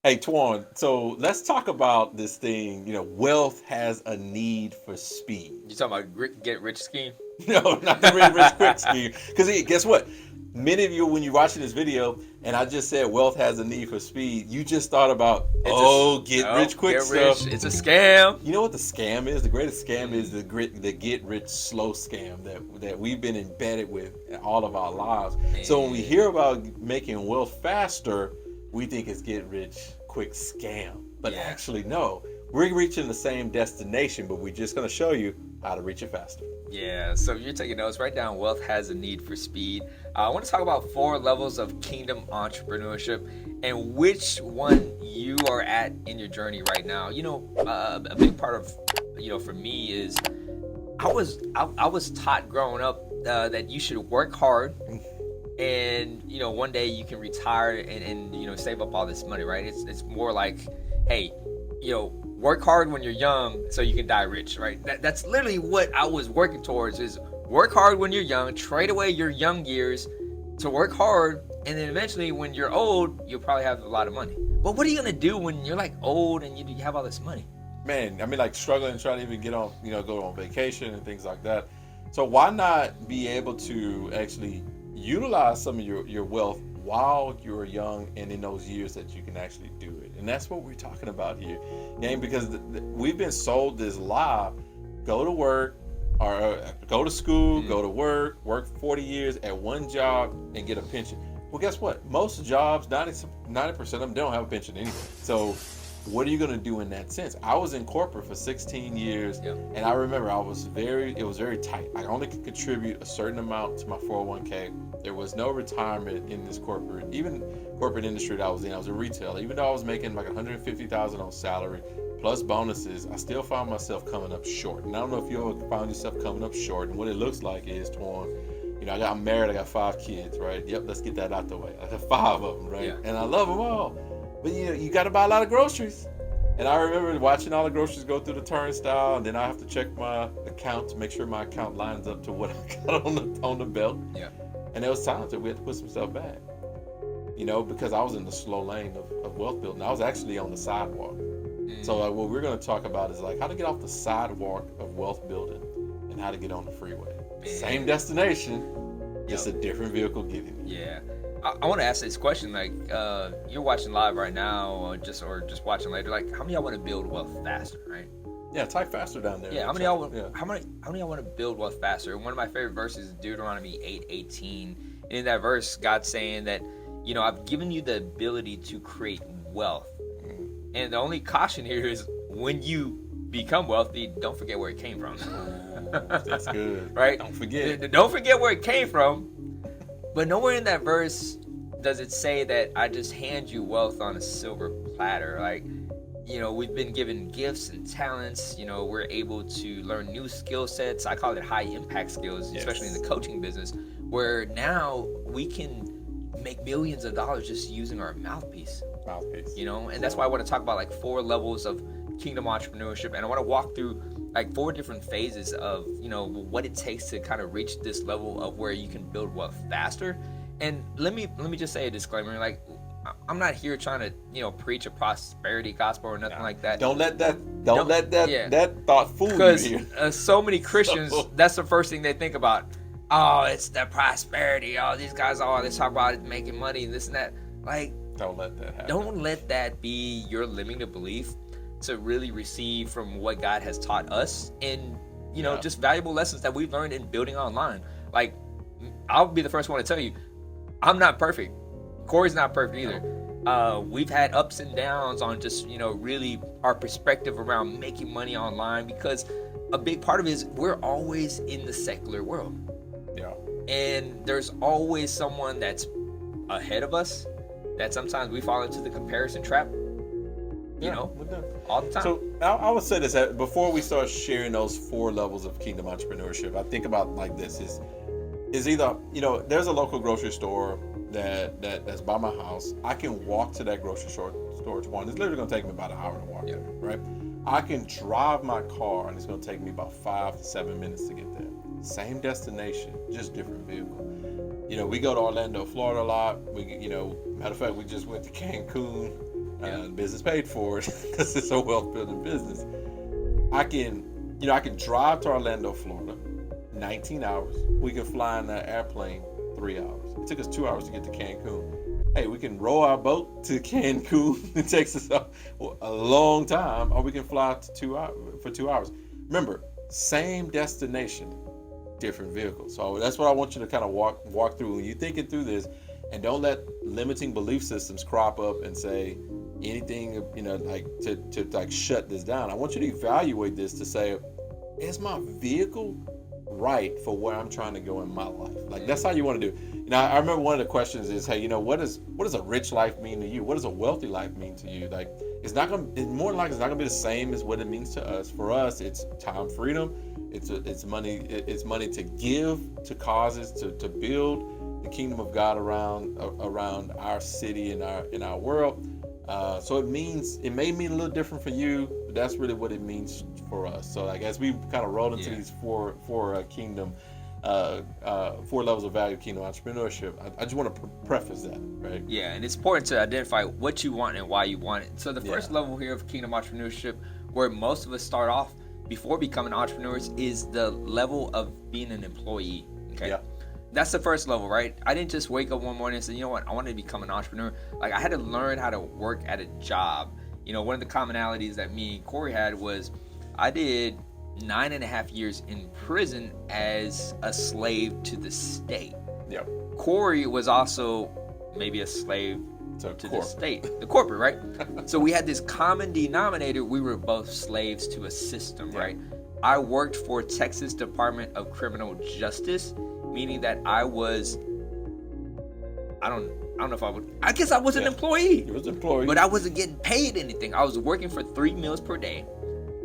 Hey, Tuan, so let's talk about this thing. Wealth has a need for speed. You talking about get rich scheme? No, not the rich quick scheme. Because guess what? Many of you, when you're watching this video, and I just said wealth has a need for speed, you just thought about, It's a get rich no quick get stuff. rich. It's a scam. You know what the scam is? The greatest scam is Mm, the get rich slow scam that we've been embedded with all of our lives. So when we man. hear about making wealth faster, we think it's get rich quick scam. But Yeah. actually, no. We're reaching the same destination, but we're just going to show you how to reach it faster. Yeah, so if you're taking notes, write down wealth has a need for speed. I want to talk about 4 levels of kingdom entrepreneurship and which one you are at in your journey right now. A big part of, for me is I was taught growing up that you should work hard and one day you can retire and save up all this money, right? It's more like, hey, work hard when you're young so you can die rich, right? That's literally what I was working towards, is work hard when you're young, trade away your young years to work hard, and then eventually when you're old you'll probably have a lot of money. But what are you gonna do when you're like old and you have all this money? Man, I mean, like struggling trying to even get on, go on vacation and things like that. So why not be able to actually utilize some of your wealth while you're young and in those years that you can actually do it? And that's what we're talking about here, gang, because we've been sold this lie: go to work or go to school, go to work 40 years at one job and get a pension. Well, guess what? Most jobs, 90% of them, they don't have a pension anyway. So what are you going to do in that sense? I was in corporate for 16 years, Yep. and I remember it was very tight. I only could contribute a certain amount to my 401k. There was no retirement in this even corporate industry that I was in. I was in retail. Even though I was making like 150,000 on salary plus bonuses, I still found myself coming up short. And I don't know if you ever found yourself coming up short. And what it looks like is, Torn, I'm married. I got 5 kids, right? Yep, let's get that out the way. I got 5 of them, right? Yeah. And I love them all. But you got to buy a lot of groceries. And I remember watching all the groceries go through the turnstile, and then I have to check my account to make sure my account lines up to what I got on the belt. Yeah. And there was times that we had to put some stuff back, because I was in the slow lane of wealth building. I was actually on the sidewalk. So what we're going to talk about is like how to get off the sidewalk of wealth building and how to get on the freeway. Same destination, just a different vehicle getting there. Yeah. I want to ask this question, like, you're watching live right now, or just watching later. Like, how many of y'all want to build wealth faster, right? Yeah, type faster down there. Yeah. How many of y'all want to build wealth faster? One of my favorite verses is Deuteronomy 8:18. And in that verse, God's saying that, I've given you the ability to create wealth. And the only caution here is when you become wealthy, don't forget where it came from. That's good. Right? Don't forget. Don't forget where it came from. But nowhere in that verse does it say that I just hand you wealth on a silver platter. Like, we've been given gifts and talents. We're able to learn new skill sets. I call it high impact skills, especially in the coaching business, where now we can make millions of dollars just using our mouthpiece. And that's why I want to talk about like 4 levels of kingdom entrepreneurship, and I want to walk through like 4 different phases of what it takes to kind of reach this level of where you can build wealth faster. And let me just say a disclaimer, like, I'm not here trying to preach a prosperity gospel or nothing like that. Don't let that thought fool you here. Because so many Christians, that's the first thing they think about. Oh, it's the prosperity. Oh, these guys, they talk about it, making money and this and that. Like, don't let that happen. Don't let that be your limiting belief to really receive from what God has taught us, and just valuable lessons that we've learned in building online. Like, I'll be the first one to tell you, I'm not perfect. Corey's not perfect either. We've had ups and downs on just really our perspective around making money online, because a big part of it is we're always in the secular world. Yeah. And there's always someone that's ahead of us that sometimes we fall into the comparison trap, all the time. So I would say this, before we start sharing those 4 levels of kingdom entrepreneurship, I think about like this is either, there's a local grocery store that's by my house. I can walk to that grocery store. It's literally going to take me about an hour to walk there, right? I can drive my car, and it's going to take me about 5 to 7 minutes to get there. Same destination, just different vehicle. We go to Orlando, Florida a lot. Matter of fact, we just went to Cancun. The business paid for it because it's a wealth building business. I can drive to Orlando, Florida, 19 hours. We can fly in that airplane 3 hours. It took us 2 hours to get to Cancun. Hey, we can row our boat to Cancun. It takes us a long time, or we can fly for 2 hours. Remember, same destination, different vehicles. So that's what I want you to kind of walk through when you're thinking through this, and don't let limiting belief systems crop up and say anything, like to like shut this down. I want you to evaluate this to say, is my vehicle right for where I'm trying to go in my life? Like, that's how you want to do. I remember one of the questions is, hey, what does a rich life mean to you? What does a wealthy life mean to you? Like, it's more than likely it's not gonna be the same as what it means to us. For us, it's time freedom. It's money. It's money to give to causes, to build the kingdom of God around our city and our world. So it may mean a little different for you, but that's really what it means for us. So like, as we kind of roll into these four kingdom, 4 levels of value kingdom entrepreneurship, I just want to preface that, right? Yeah, and it's important to identify what you want and why you want it. So the first level here of kingdom entrepreneurship, where most of us start off before becoming entrepreneurs, is the level of being an employee. Okay. Yeah. That's the first level, right? I didn't just wake up one morning and say, you know what, I want to become an entrepreneur. Like, I had to learn how to work at a job. One of the commonalities that me and Corey had was I did 9.5 years in prison as a slave to the state. Yep. Corey was also maybe a slave to the state, the corporate, right? So we had this common denominator. We were both slaves to a system, right? I worked for Texas Department of Criminal Justice, meaning that I was, I don't know if I guess I was an employee. You was an employee. But I wasn't getting paid anything. I was working for 3 meals per day,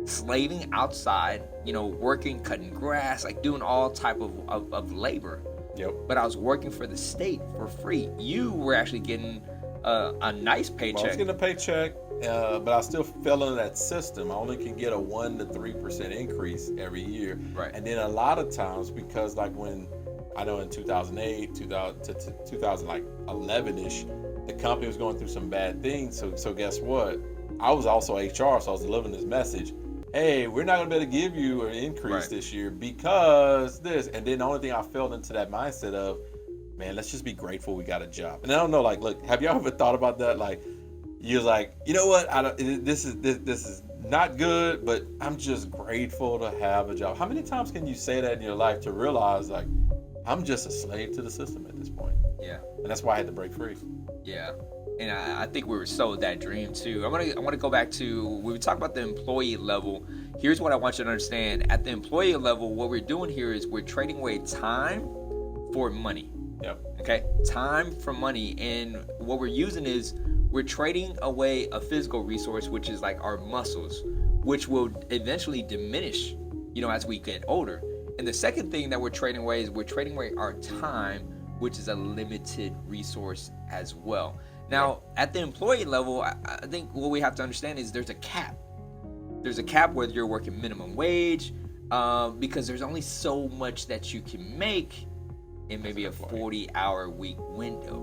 slaving outside, working, cutting grass, like doing all type of labor. Yep. But I was working for the state for free. You were actually getting a nice paycheck. I was getting a paycheck, but I still fell into that system. I only can get a 1 to 3% increase every year. Right. And then a lot of times, because like when I know in 2008, 2000 to 2011-ish, the company was going through some bad things. So guess what? I was also HR, so I was delivering this message. Hey, we're not going to be able to give you an increase this year because this. And then the only thing I fell into that mindset of, man, let's just be grateful we got a job. And I don't know, like, look, have y'all ever thought about that? Like, you're like, you know what? This is not good, but I'm just grateful to have a job. How many times can you say that in your life to realize, like, I'm just a slave to the system at this point? Yeah. And that's why I had to break free. Yeah. And I think we were sold that dream too. I want to go back to, when we talk about the employee level, here's what I want you to understand. At the employee level, what we're doing here is we're trading away time for money. Yep. Okay? Time for money. And what we're using is we're trading away a physical resource, which is like our muscles, which will eventually diminish, as we get older. And the second thing that we're trading away is we're trading away our time, which is a limited resource as well. Now, at the employee level, I think what we have to understand is there's a cap. There's a cap whether you're working minimum wage, because there's only so much that you can make in maybe a 40-hour week window.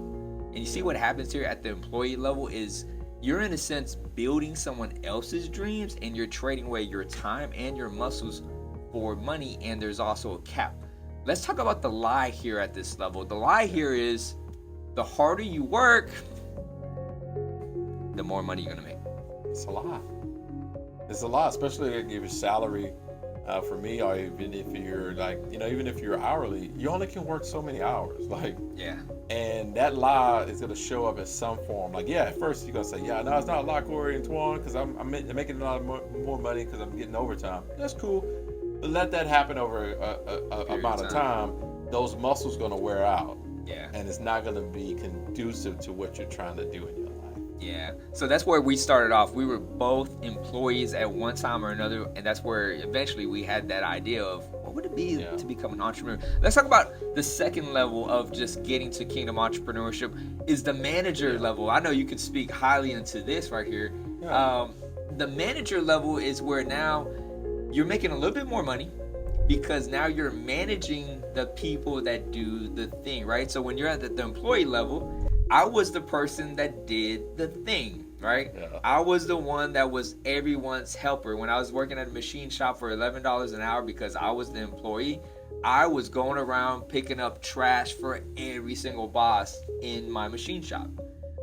And you see what happens here at the employee level is you're, in a sense, building someone else's dreams, and you're trading away your time and your muscles for money, and there's also a cap. Let's talk about the lie here at this level. The lie here is the harder you work, the more money you're gonna make. It's a lot. It's a lot, especially if your salary, for me, or even if you're like, even if you're hourly, you only can work so many hours. Like, yeah. And that lie is gonna show up as some form. Like, at first you're gonna say, no, it's not a lie, Corey and Tuan, because I'm making a lot more money because I'm getting overtime. That's cool. But let that happen over a amount of time. Those muscles gonna wear out. Yeah. And it's not gonna be conducive to what you're trying to do in your life. Yeah. So that's where we started off. We were both employees at one time or another, and that's where eventually we had that idea of what would it be to become an entrepreneur. Let's talk about the second level of just getting to kingdom entrepreneurship is the manager level. I know you could speak highly into this right here. Yeah. The manager level is where now you're making a little bit more money because now you're managing the people that do the thing, right? So when you're at the employee level, I was the person that did the thing, right? Yeah. I was the one that was everyone's helper. When I was working at a machine shop for $11 an hour because I was the employee, I was going around picking up trash for every single boss in my machine shop.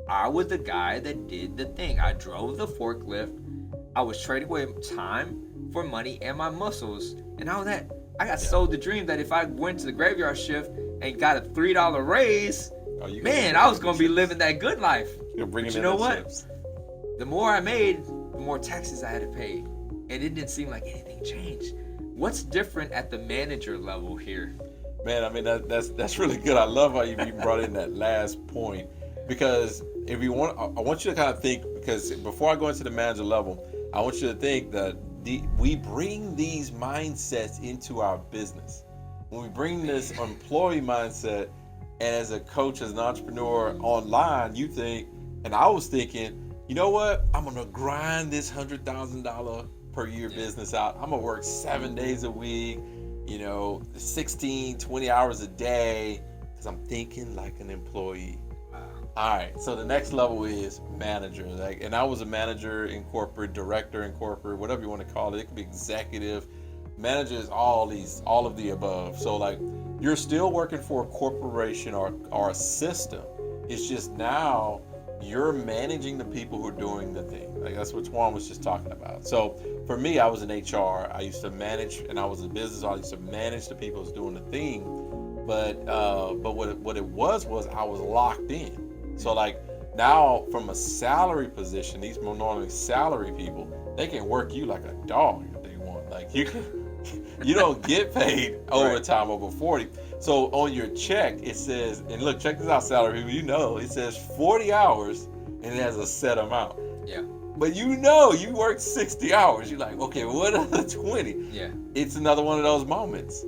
I was the guy that did the thing. I drove the forklift. I was trading away time for money and my muscles. And all that, I got sold the dream that if I went to the graveyard shift and got a $3 raise, man, I was going to be living that good life. But you know what? Chips. The more I made, the more taxes I had to pay. And it didn't seem like anything changed. What's different at the manager level here? Man, I mean, that's really good. I love how you brought in that last point, because if you want, I want you to kind of think, because before I go into the manager level, I want you to think that we bring these mindsets into our business. When we bring this employee mindset, and as a coach, as an entrepreneur online, you think, and I was thinking, you know what? I'm gonna grind this $100,000 per year business out. I'm gonna work 7 days a week, 16, 20 hours a day, because I'm thinking like an employee. All right, so the next level is manager. And I was a manager in corporate, director in corporate, whatever you want to call it. It could be executive. Manager is all of the above. So like, you're still working for a corporation or a system. It's just now you're managing the people who are doing the thing. Like, that's what Tuan was just talking about. So for me, I was in HR. I used to manage, and I was in business. I used to manage the people who's doing the thing. But what it was I was locked in. So like, now from a salary position, these more normally salary people, they can work you like a dog if they want. Like, you don't get paid overtime over 40. So on your check, it says, and look, check this out, salary people, it says 40 hours and it has a set amount. Yeah. But you worked 60 hours. You're like, okay, what are the 20? Yeah. It's another one of those moments.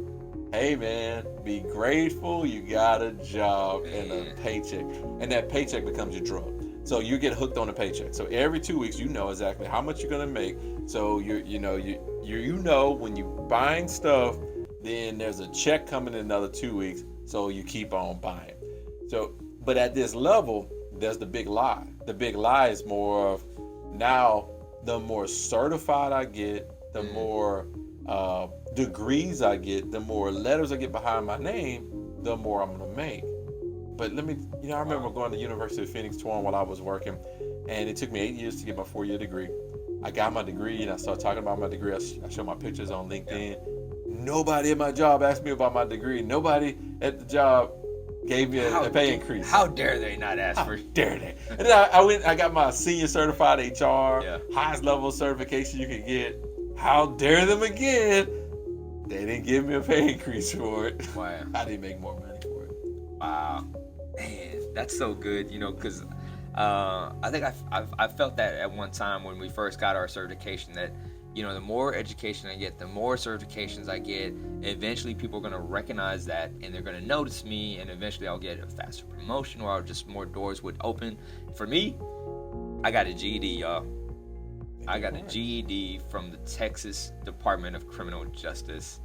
Hey man, be grateful you got a job and a paycheck. And that paycheck becomes your drug. So you get hooked on a paycheck. So every 2 weeks, you know exactly how much you're gonna make. So you know when you're buying stuff, then there's a check coming in another 2 weeks. So you keep on buying. So, but at this level, there's the big lie. The big lie is more of, now the more certified I get, the more degrees I get, the more letters I get behind my name, the more I'm gonna make. But I remember going to the University of Phoenix, Tuan, while I was working, and it took me 8 years to get my 4-year degree. I got my degree, and I started talking about my degree. I showed my pictures on LinkedIn. Nobody at my job asked me about my degree. Nobody at the job gave me a pay increase. How dare they not ask for? How dare they? And then I got my senior certified HR, highest level certification you could get. How dare them again? They didn't give me a pay increase for it. Wow. I didn't make more money for it. Wow. Man, that's so good, because I think I felt that at one time when we first got our certification, that the more education I get, the more certifications I get, eventually people are going to recognize that, and they're going to notice me, and eventually I'll get a faster promotion, or just more doors would open. For me, I got a GED, y'all. I got a GED from the Texas Department of Criminal Justice,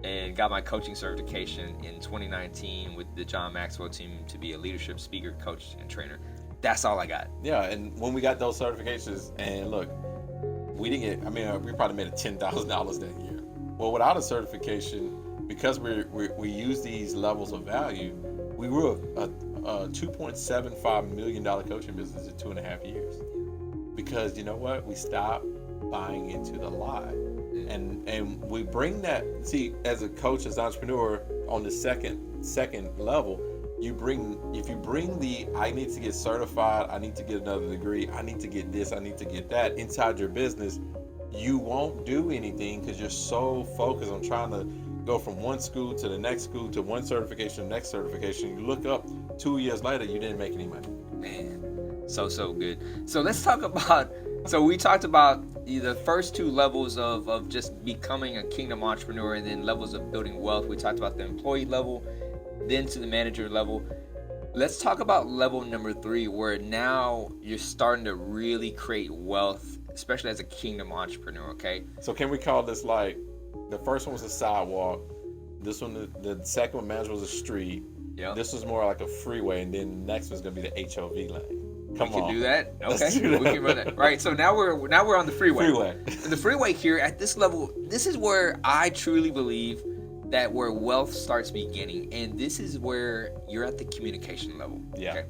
and got my coaching certification in 2019 with the John Maxwell team to be a leadership speaker, coach, and trainer. That's all I got. Yeah, and when we got those certifications, and look, we didn't get, we probably made $10,000 that year. Well, without a certification, because we use these levels of value, we grew a $2.75 million coaching business in 2.5 years. Because you know what? We stopped buying into the lie. And we bring that, as a coach, as an entrepreneur, on the second level, if you bring the, I need to get certified, I need to get another degree, I need to get this, I need to get that inside your business, you won't do anything because you're so focused on trying to go from one school to the next school to one certification, next certification. You look up 2 years later, you didn't make any money. Man, so good. So let's talk about, we talked about the first two levels of just becoming a kingdom entrepreneur, and then levels of building wealth. We talked about the employee level, then to the manager level. Let's talk about level number 3, where now you're starting to really create wealth, especially as a kingdom entrepreneur, okay? So can we call this, like, the first one was a sidewalk, this one, the second one, manager, was a street. Yeah. This was more like a freeway, and then the next one's gonna be the HOV lane. Come we can on. do that. Let's Okay, do that. we can run that. Right. So now we're on the freeway. Freeway. And the freeway here at this level, this is where I truly believe that where wealth starts beginning, and this is where you're at the communication level. Yeah. Okay?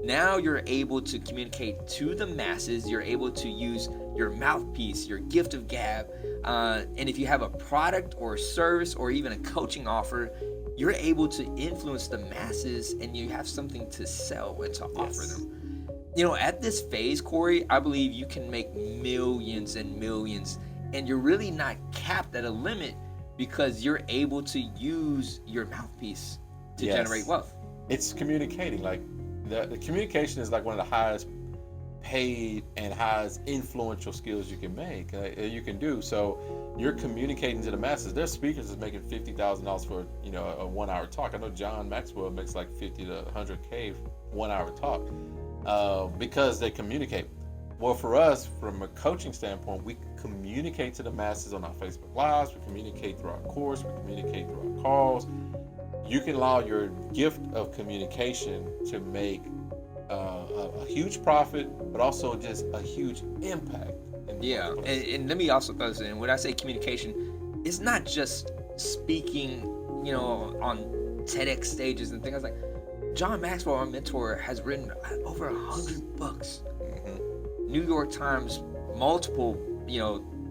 Now you're able to communicate to the masses. You're able to use your mouthpiece, your gift of gab, and if you have a product or a service or even a coaching offer, you're able to influence the masses, and you have something to sell and to offer them. You know, at this phase, Corey, I believe you can make millions and millions, and you're really not capped at a limit because you're able to use your mouthpiece to generate wealth. It's communicating. Like the communication is like one of the highest paid and highest influential skills you can make, you can do. So you're communicating to the masses. There's speakers that's making $50,000 for a 1 hour talk. I know John Maxwell makes like 50 to 100K 1 hour talk because they communicate. Well, for us, from a coaching standpoint, we communicate to the masses on our Facebook Lives. We communicate through our course. We communicate through our calls. You can allow your gift of communication to make a huge profit, but also just a huge impact. Yeah, and let me also throw this in. When I say communication, it's not just speaking, on TEDx stages and things like. John Maxwell, our mentor, has written over 100 books. New York Times, multiple,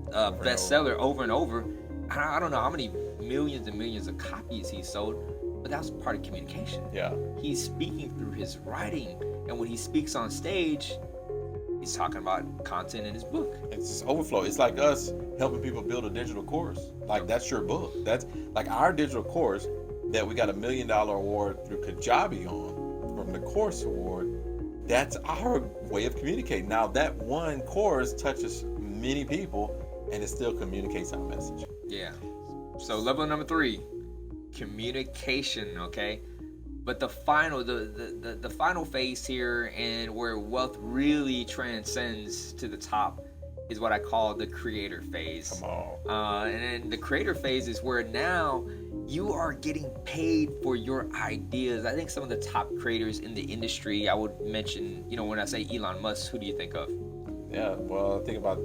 bestseller over and over. I don't know how many millions and millions of copies he sold, but that was part of communication. Yeah. He's speaking through his writing, and when he speaks on stage, he's talking about content in his book. It's overflow. It's like us helping people build a digital course. Like that's your book. That's like our digital course that we got $1 million award through Kajabi on from the course award. That's our way of communicating. Now that one course touches many people and it still communicates our message. Yeah. So level number 3, communication, okay? But the final the final phase here, and where wealth really transcends to the top, is what I call the creator phase. Come on. And then the creator phase is where now you are getting paid for your ideas. I think some of the top creators in the industry, I would mention, when I say Elon Musk, who do you think of? Yeah, well, I think about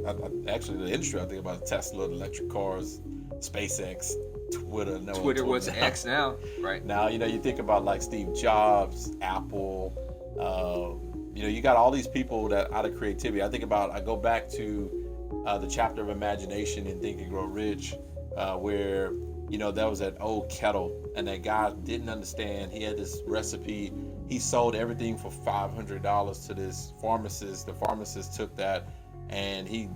actually the industry. I think about Tesla, electric cars, SpaceX, Twitter. No, Twitter was X now, right? Now, you think about like Steve Jobs, Apple. You got all these people that out of creativity. I go back to the chapter of imagination in Think and Grow Rich, where that was that old kettle, and that guy didn't understand. He had this recipe. He sold everything for $500 to this pharmacist. The pharmacist took that and he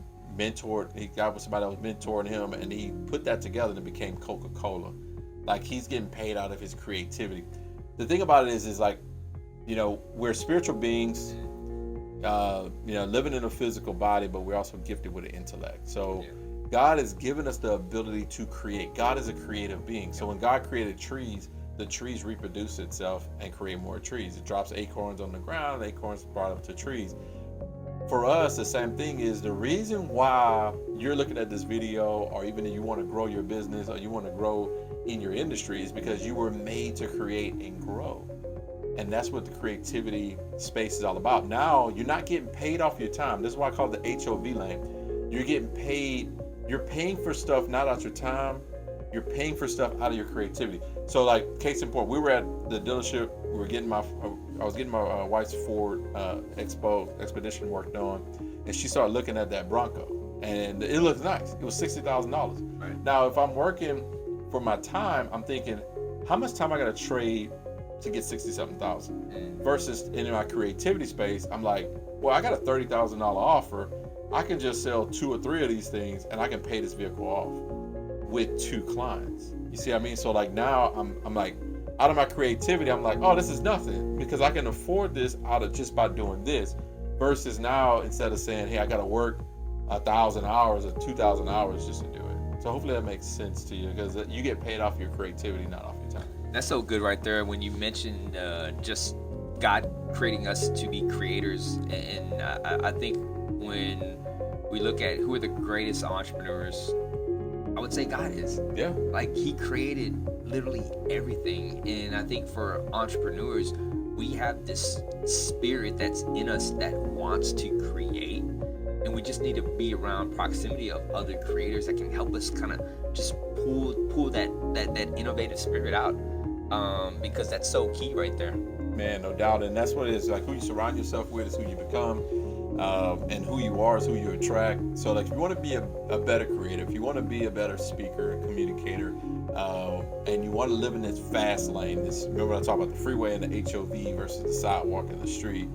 got with somebody that was mentoring him, and he put that together and it became Coca-Cola. Like, he's getting paid out of his creativity. The thing about it is like, we're spiritual beings, living in a physical body, but we're also gifted with an intellect. So God has given us the ability to create. God is a creative being. So when God created trees, the trees reproduce itself and create more trees. It drops acorns on the ground, acorns brought up to trees. For us, the same thing is the reason why you're looking at this video, or even if you want to grow your business or you want to grow in your industry, is because you were made to create and grow. And that's what the creativity space is all about. Now, you're not getting paid off your time. This is why I call it the HOV lane. You're getting paid. You're paying for stuff not out your time. You're paying for stuff out of your creativity. So, like, case in point, we were at the dealership. I was getting my wife's Ford Expedition worked on, and she started looking at that Bronco, and it looked nice. It was $60,000. Right. Now, if I'm working for my time, I'm thinking, how much time I got to trade to get $60,000? Versus in my creativity space, I'm like, well, I got a $30,000 offer. I can just sell 2 or 3 of these things, and I can pay this vehicle off with 2 clients. You see what I mean? So like now I'm like, out of my creativity, I'm like, oh, this is nothing, because I can afford this out of just by doing this. Versus now, instead of saying, hey, I got to work 1,000 hours or 2,000 hours just to do it. So hopefully that makes sense to you, because you get paid off your creativity, not off your time. That's so good right there when you mentioned just God creating us to be creators. And I think when we look at who are the greatest entrepreneurs, I would say God is. Yeah. Like, he created literally everything. And I think for entrepreneurs, we have this spirit that's in us that wants to create, and we just need to be around proximity of other creators that can help us kind of just pull that innovative spirit out, because that's so key right there. Man, no doubt. And that's what it is. Like, who you surround yourself with is who you become. And who you are is who you attract. So, like, if you want to be a better creator, if you want to be a better speaker, communicator, and you want to live in this fast lane, remember I talked about the freeway and the HOV versus the sidewalk and the street,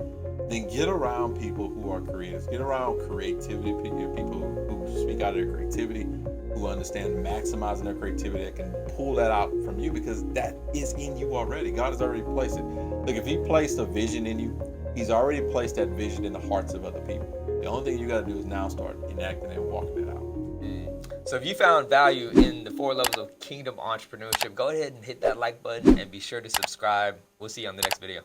then get around people who are creators. Get around creativity, people who speak out of their creativity, who understand maximizing their creativity, that can pull that out from you, because that is in you already. God has already placed it. Look, if He placed a vision in you, He's already placed that vision in the hearts of other people. The only thing you got to do is now start enacting it and walking it out. So if you found value in the 4 levels of kingdom entrepreneurship, go ahead and hit that like button and be sure to subscribe. We'll see you on the next video.